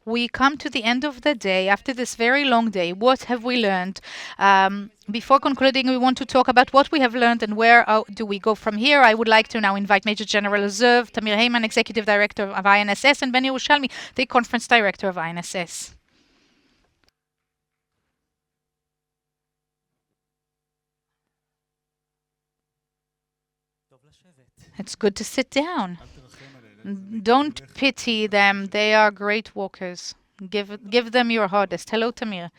we come to the end of the day after this very long day. What have we learned? Before concluding, we want to talk about what we have learned and where do we go from here. I would like to now invite Major General Reserve Tamir Hayman, Executive Director of INSS, and Ben Yerushalmi, the Conference Director of INSS. It's good to sit down. Don't pity them. They are great walkers. Give them your hardest. Hello, Tamir.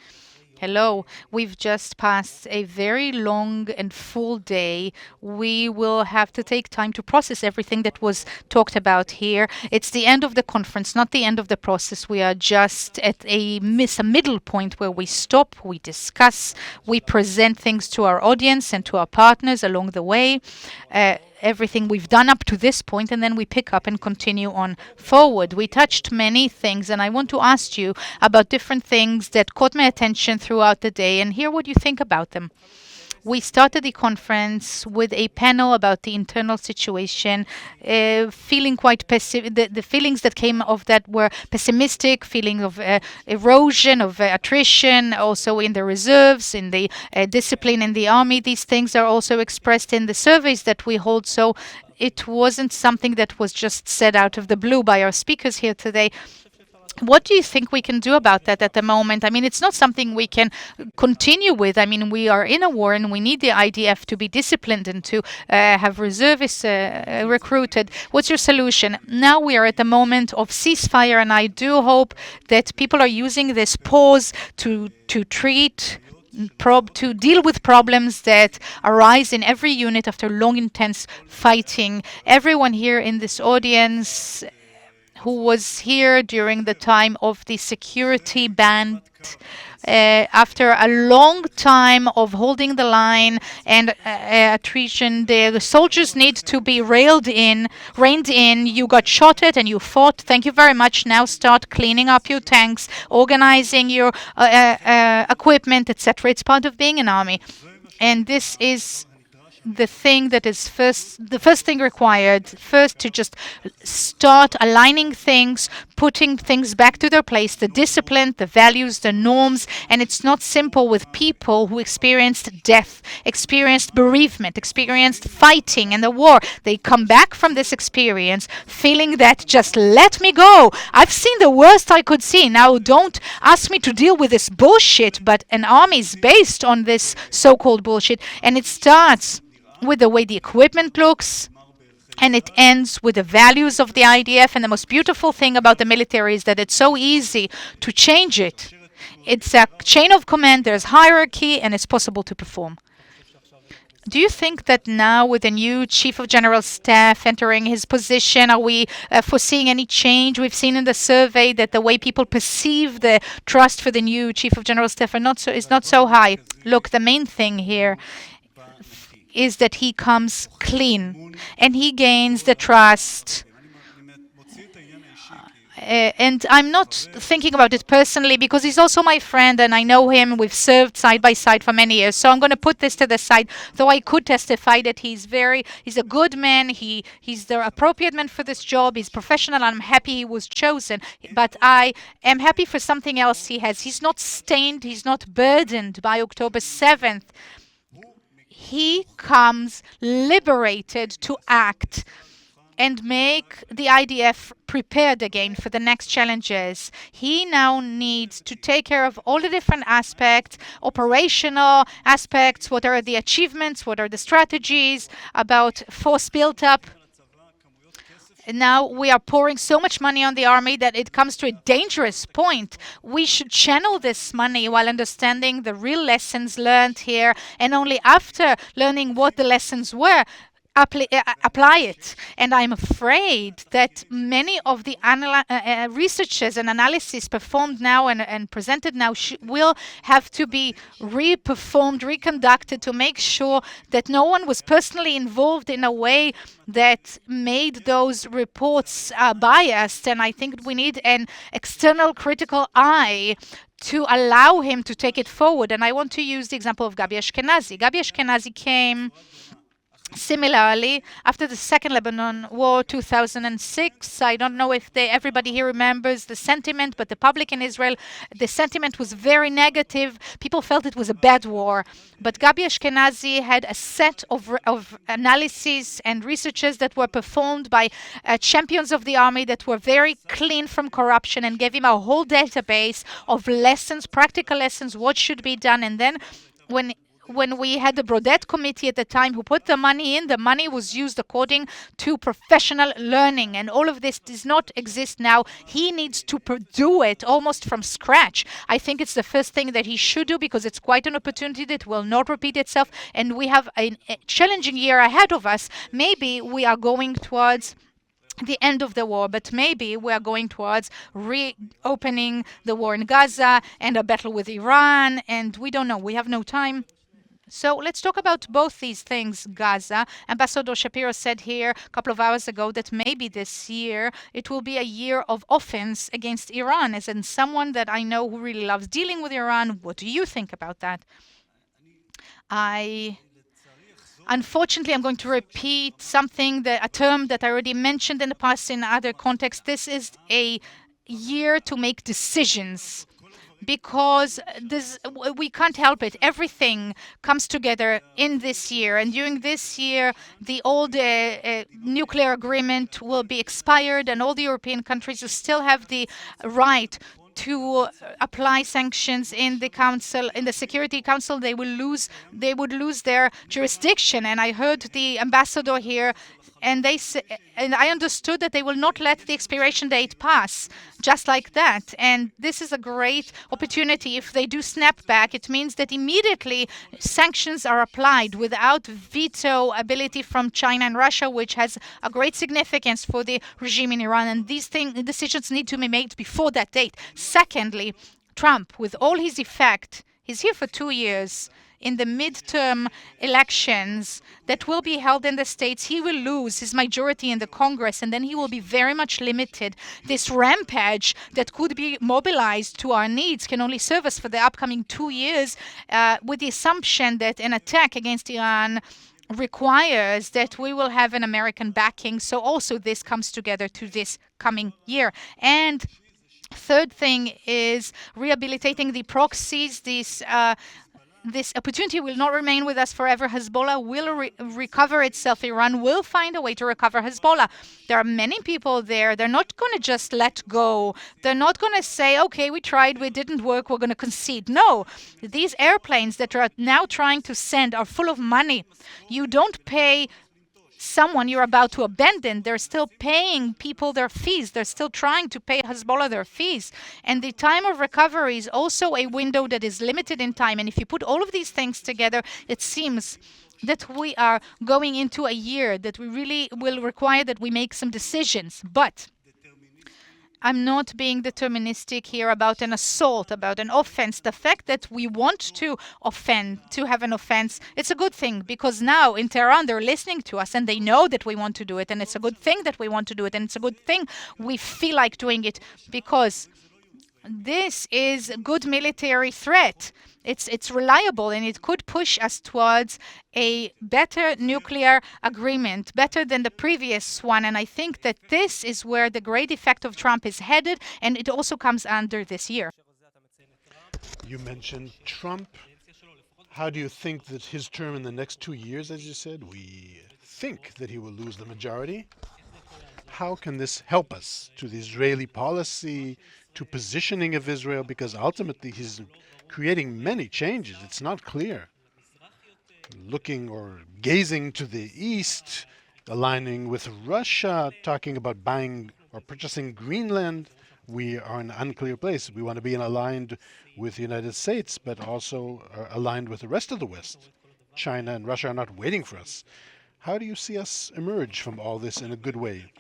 Hello. We've just passed a very long and full day. We will have to take time to process everything that was talked about here. It's the end of the conference, not the end of the process. We are just at a middle point where we stop, we discuss, we present things to our audience and to our partners along the way. Everything we've done up to this point, and then we pick up and continue on forward. We touched many things, and I want to ask you about different things that caught my attention throughout the day and hear what you think about them. We started the conference with a panel about the internal situation, feeling quite the feelings that came of that were pessimistic, feeling of erosion, of attrition, also in the reserves, in the discipline in the army. These things are also expressed in the surveys that we hold. So it wasn't something that was just said out of the blue by our speakers here today. What do you think we can do about that at the moment? I mean, it's not something we can continue with. I mean, we are in a war and we need the IDF to be disciplined and to have reservists recruited. What's your solution? Now we are at the moment of ceasefire, and I do hope that people are using this pause to deal with problems that arise in every unit after long, intense fighting. Everyone here in this audience who was here during the time of the security ban, after a long time of holding the line and attrition, the soldiers need to be reined in. You got shot at and you fought. Thank you very much. Now start cleaning up your tanks, organizing your equipment, etc. It's part of being an army. And this is the first thing required, first to just start aligning things, putting things back to their place, the discipline, the values, the norms. And it's not simple with people who experienced death, experienced bereavement, experienced fighting and the war. They come back from this experience feeling that just let me go. I've seen the worst I could see. Now don't ask me to deal with this bullshit. But an army is based on this so-called bullshit, and it starts with the way the equipment looks, and it ends with the values of the IDF. And the most beautiful thing about the military is that it's so easy to change it. It's a chain of command, there's hierarchy, and it's possible to perform. Do you think that now, with the new Chief of General Staff entering his position, are we foreseeing any change? We've seen in the survey that the way people perceive the trust for the new Chief of General Staff is not so high. Look, the main thing here is that he comes clean and he gains the trust. And I'm not thinking about it personally because he's also my friend and I know him. We've served side by side for many years. So I'm going to put this to the side, though I could testify that he's a good man. He's the appropriate man for this job. He's professional, and I'm happy he was chosen. But I am happy for something else he has. He's not stained. He's not burdened by October 7th. He comes liberated to act and make the IDF prepared again for the next challenges. He now needs to take care of all the different aspects, operational aspects, what are the achievements, what are the strategies about force built up. Now we are pouring so much money on the army that it comes to a dangerous point. We should channel this money while understanding the real lessons learned here, and only after learning what the lessons were, apply it. And I'm afraid that many of the researches and analysis performed now and presented now will have to be reperformed, reconducted to make sure that no one was personally involved in a way that made those reports biased. And I think we need an external critical eye to allow him to take it forward. And I want to use the example of Gabi Ashkenazi. Gabi Ashkenazi came Similarly, after the Second Lebanon War, 2006, I don't know if everybody here remembers the sentiment, but the public in Israel, the sentiment was very negative. People felt it was a bad war. But Gabi Ashkenazi had a set of analyses and researches that were performed by champions of the army that were very clean from corruption and gave him a whole database of lessons, practical lessons, what should be done. And then when we had the Brodet committee at the time who put the money in, the money was used according to professional learning. And all of this does not exist now. He needs to do it almost from scratch. I think it's the first thing that he should do because it's quite an opportunity that will not repeat itself. And we have a challenging year ahead of us. Maybe we are going towards the end of the war, but maybe we are going towards reopening the war in Gaza and a battle with Iran, and we don't know. We have no time. So let's talk about both these things, Gaza. Ambassador Shapiro said here a couple of hours ago that maybe this year it will be a year of offense against Iran, as in someone that I know who really loves dealing with Iran. What do you think about that? I Unfortunately, I'm going to repeat a term that I already mentioned in the past in other contexts. This is a year to make decisions because we can't help it. Everything comes together in this year, and during this year, the old nuclear agreement will be expired, and all the European countries will still have the right to apply sanctions in the council, in the Security Council. They would lose their jurisdiction. And I heard the ambassador here, and and I understood that they will not let the expiration date pass just like that. And this is a great opportunity. If they do snap back, it means that immediately sanctions are applied without veto ability from China and Russia, which has a great significance for the regime in Iran. And these decisions need to be made before that date. Secondly, Trump, with all his effect, he's here for 2 years. In the midterm elections that will be held in the States, he will lose his majority in the Congress, and then he will be very much limited. This rampage that could be mobilized to our needs can only serve us for the upcoming 2 years, with the assumption that an attack against Iran requires that we will have an American backing. So also this comes together to this coming year. And third thing is rehabilitating the proxies. This opportunity will not remain with us forever. Hezbollah will recover itself. Iran will find a way to recover Hezbollah. There are many people there. They're not going to just let go. They're not going to say, okay, we tried, it didn't work, we're going to concede. No, these airplanes that are now trying to send are full of money. You don't pay someone you're about to abandon. They're still paying people their fees. They're still trying to pay Hezbollah their fees. And the time of recovery is also a window that is limited in time. And if you put all of these things together, it seems that we are going into a year that we really will require that we make some decisions. But I'm not being deterministic here about an assault, about an offense. The fact that we want to offend, to have an offense, it's a good thing because now in Tehran they're listening to us and they know that we want to do it, and it's a good thing that we want to do it, and it's a good thing we feel like doing it because this is a good military threat. It's reliable and it could push us towards a better nuclear agreement, better than the previous one. And I think that this is where the great effect of Trump is headed, and it also comes under this year. You mentioned Trump. How do you think that his term in the next 2 years, as you said, we think that he will lose the majority? How can this help us to the Israeli policy, to positioning of Israel? Because ultimately he's creating many changes. It's not clear. Looking or gazing to the east, aligning with Russia, talking about buying or purchasing Greenland. We are in an unclear place. We want to be aligned with the United States, but also are aligned with the rest of the West. China and Russia are not waiting for us. How do you see us emerge from all this in a good way?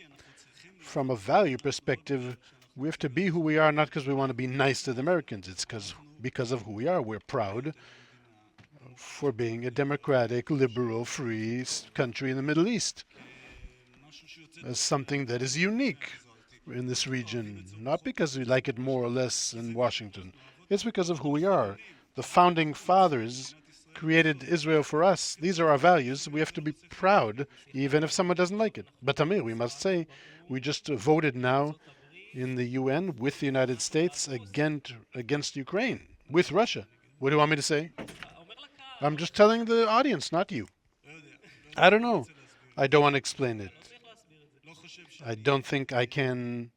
From a value perspective, we have to be who we are, not because we want to be nice to the Americans. It's because of who we are. We're proud for being a democratic, liberal, free country in the Middle East. As something that is unique in this region, not because we like it more or less in Washington. It's because of who we are. The founding fathers created Israel for us. These are our values. We have to be proud, even if someone doesn't like it. But Tamir, we must say, we just voted now in the UN with the United States against Ukraine, with Russia. What do you want me to say? I'm just telling the audience, not you. I don't know. I don't want to explain it. I don't think I can.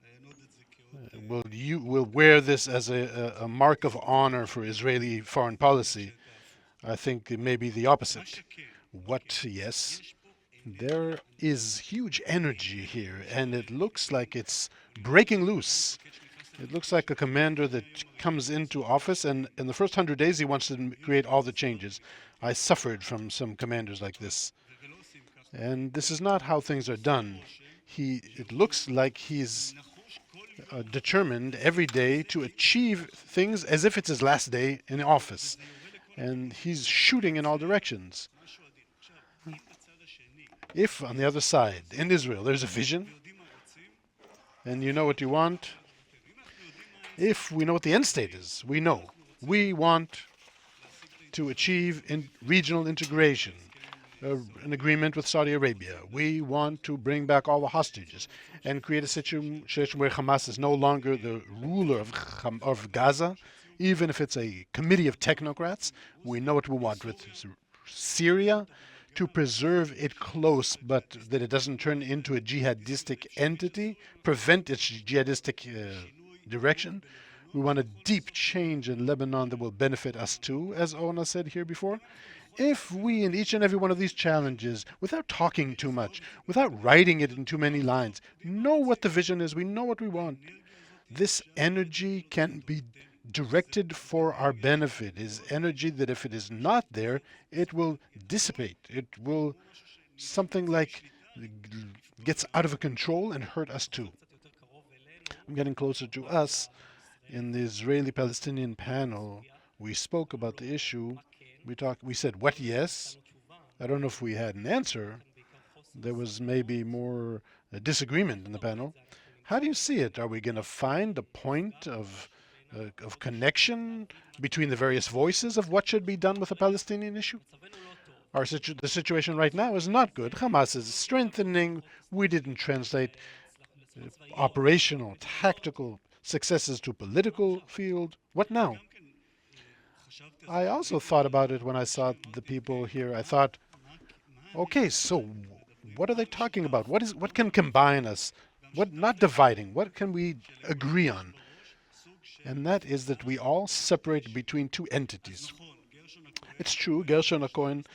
Will wear this as a mark of honor for Israeli foreign policy. I think it may be the opposite. What? Yes, there is huge energy here, and it looks like it's breaking loose. It looks like a commander that comes into office, and in the first 100 days, he wants to create all the changes. I suffered from some commanders like this. And this is not how things are done. It looks like he's determined every day to achieve things as if it's his last day in office. And he's shooting in all directions. If on the other side, in Israel, there's a vision, and you know what you want, if we know what the end state is, we know. We want to achieve regional integration, an agreement with Saudi Arabia. We want to bring back all the hostages and create a situation where Hamas is no longer the ruler of Gaza, even if it's a committee of technocrats. We know what we want with Syria, to preserve it close, but that it doesn't turn into a jihadistic entity, prevent its jihadistic direction. We want a deep change in Lebanon that will benefit us too, as Ona said here before. If we, in each and every one of these challenges, without talking too much, without writing it in too many lines, know what the vision is, we know what we want, this energy can be directed for our benefit, is energy that if it is not there, it will dissipate. It will, something like, gets out of control and hurt us too. I'm getting closer to us. In the Israeli-Palestinian panel, we spoke about the issue. We said, what yes? I don't know if we had an answer. There was maybe more disagreement in the panel. How do you see it? Are we going to find a point of connection between the various voices of what should be done with the Palestinian issue? The situation right now is not good. Hamas is strengthening. We didn't translate operational, tactical successes to political field. What now? I also thought about it when I saw the people here. I thought, okay, so what are they talking about? What can combine us? What, not dividing, what can we agree on? And that is that we all separate between two entities. It's true, Gershon Cohen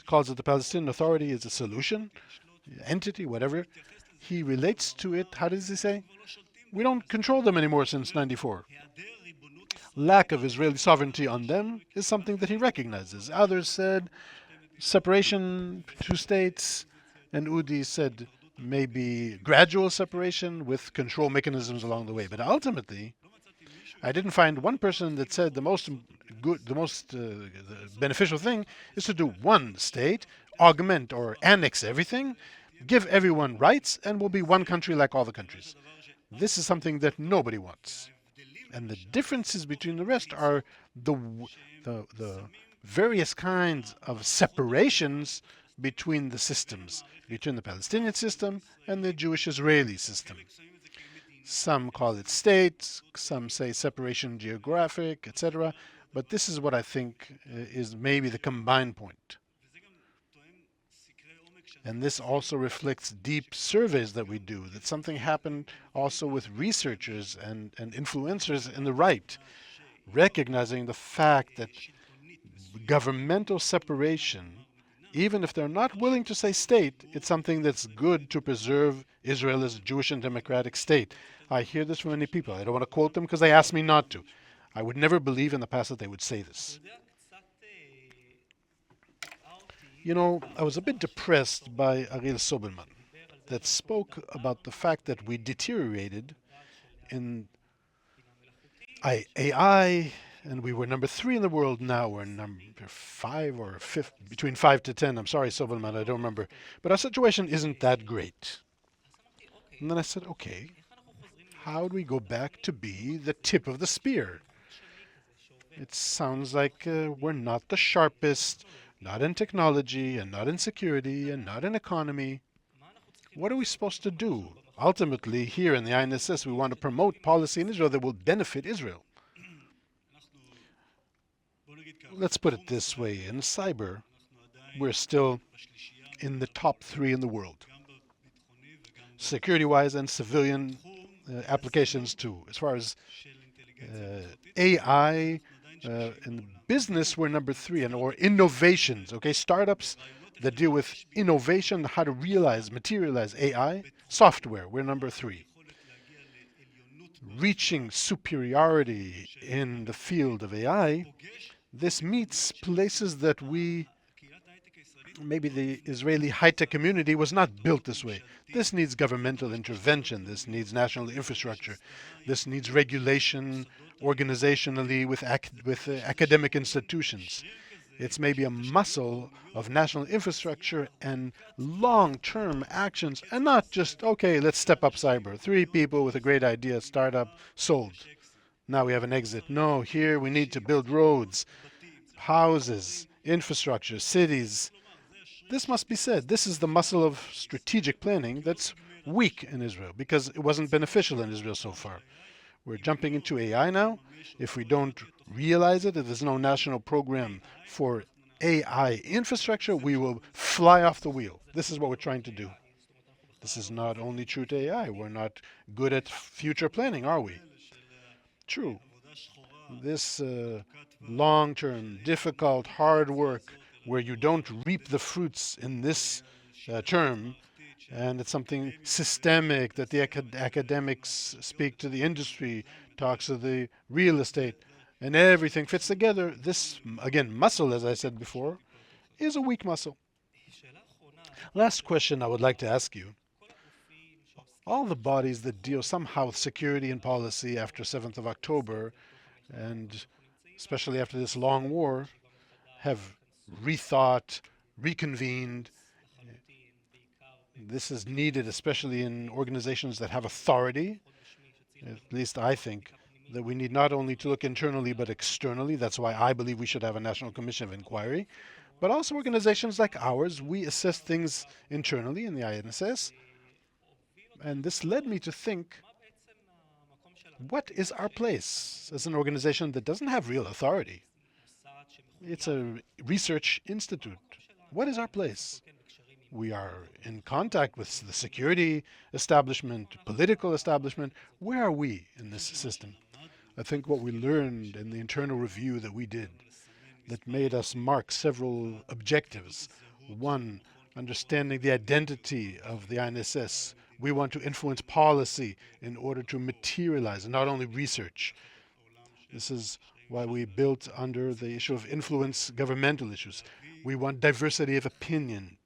calls it the Palestinian Authority is a solution, entity, whatever. He relates to it, how does he say? We don't control them anymore since 94. Lack of Israeli sovereignty on them is something that he recognizes. Others said separation, two states, and Udi said maybe gradual separation with control mechanisms along the way. But ultimately, I didn't find one person that said the most the beneficial thing is to do one state, augment or annex everything, give everyone rights, and we'll be one country like all the countries. This is something that nobody wants. And the differences between the rest are the various kinds of separations between the systems, between the Palestinian system and the Jewish-Israeli system. Some call it states, some say separation geographic, etc. But this is what I think is maybe the combined point. And this also reflects deep surveys that we do, that something happened also with researchers and influencers in the right, recognizing the fact that governmental separation, even if they're not willing to say state, it's something that's good to preserve Israel as a Jewish and democratic state. I hear this from many people. I don't want to quote them because they asked me not to. I would never believe in the past that they would say this. You know, I was a bit depressed by Ariel Sobelman that spoke about the fact that we deteriorated in AI, and we were number 3 in the world. Now we're number 5 or 5, between 5 to 10. I'm sorry, Sobelman, I don't remember. But our situation isn't that great. And then I said, okay, how do we go back to be the tip of the spear? It sounds like we're not the sharpest, not in technology, and not in security, and not in economy. What are we supposed to do? Ultimately, here in the INSS, we want to promote policy in Israel that will benefit Israel. Let's put it this way, in cyber, we're still in the top three in the world, security-wise and civilian applications too. As far as AI, in business, we're number three, and or innovations, okay, startups that deal with innovation, how to realize, materialize AI, software, we're number three. Reaching superiority in the field of AI, this meets places that maybe the Israeli high-tech community was not built this way. This needs governmental intervention. This needs national infrastructure. This needs regulation organizationally with academic institutions. It's maybe a muscle of national infrastructure and long-term actions, and not just, okay, let's step up cyber. Three people with a great idea, startup, sold. Now we have an exit. No, here we need to build roads, houses, infrastructure, cities. This must be said. This is the muscle of strategic planning that's weak in Israel because it wasn't beneficial in Israel so far. We're jumping into AI now. If we don't realize it, if there's no national program for AI infrastructure, we will fly off the wheel. This is what we're trying to do. This is not only true to AI. We're not good at future planning, are we? True. This long term, difficult, hard work where you don't reap the fruits in this term, and it's something systemic that the academics speak to the industry, talks to the real estate, and everything fits together. This, again, muscle, as I said before, is a weak muscle. Last question I would like to ask you. All the bodies that deal somehow with security and policy after 7th of October, and especially after this long war, have rethought, reconvened. This is needed, especially in organizations that have authority. At least I think that we need not only to look internally but externally. That's why I believe we should have a National Commission of Inquiry. But also organizations like ours, we assess things internally in the INSS. And this led me to think, what is our place as an organization that doesn't have real authority? It's a research institute. What is our place? We are in contact with the security establishment, political establishment. Where are we in this system? I think what we learned in the internal review that we did that made us mark several objectives. One, understanding the identity of the INSS. We want to influence policy in order to materialize and not only research. This is why we built under the issue of influence governmental issues. We want diversity of opinion.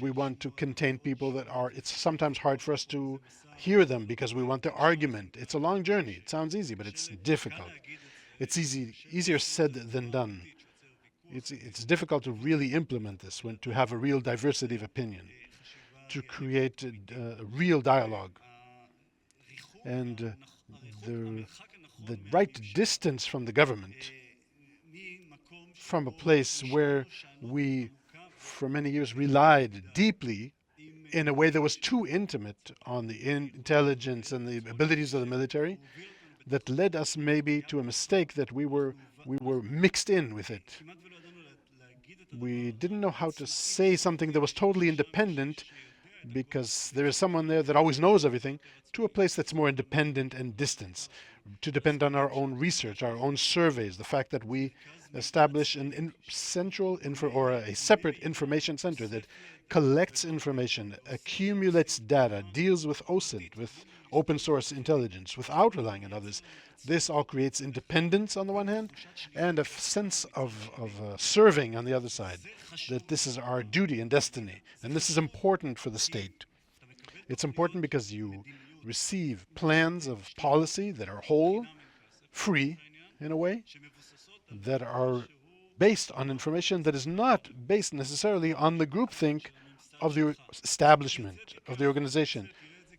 We want to contain people that are, it's sometimes hard for us to hear them because we want their argument. It's a long journey. It sounds easy, but it's difficult. It's easier said than done. It's difficult to really implement this, to have a real diversity of opinion, to create a real dialogue. And the right distance from the government, from a place where we, for many years, relied deeply in a way that was too intimate on the intelligence and the abilities of the military, that led us maybe to a mistake that we were mixed in with it. We didn't know how to say something that was totally independent because there is someone there that always knows everything, to a place that's more independent and distant, to depend on our own research, our own surveys, the fact that we establish a separate information center that collects information, accumulates data, deals with OSINT, with open source intelligence, without relying on others. This all creates independence on the one hand, and a sense of serving on the other side, that this is our duty and destiny. And this is important for the state. It's important because you receive plans of policy that are whole, free, in a way, that are based on information that is not based necessarily on the groupthink of the establishment, of the organization.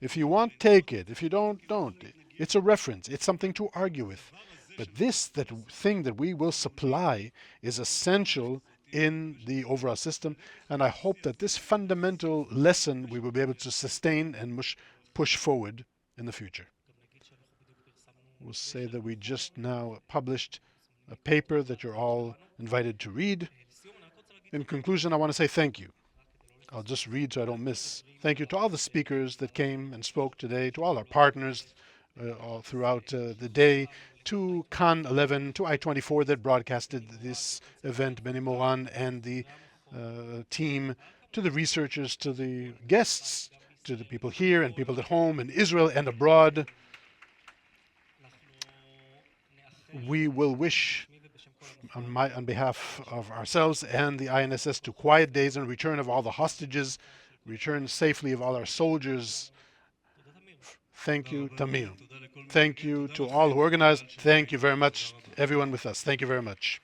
If you want, take it. If you don't, don't. It's a reference. It's something to argue with. But that thing that we will supply is essential in the overall system, and I hope that this fundamental lesson we will be able to sustain and push forward in the future. We'll say that we just now published a paper that you're all invited to read. In conclusion, I want to say thank you. I'll just read so I don't miss. Thank you to all the speakers that came and spoke today, to all our partners all throughout the day, to Khan 11, to I-24 that broadcasted this event, Beni Moran and the team, to the researchers, to the guests, to the people here and people at home in Israel and abroad. We will wish on behalf of ourselves and the INSS to quiet days and return of all the hostages, return safely of all our soldiers. Thank you, Tamir. Thank you to all who organized. Thank you very much, everyone with us. Thank you very much.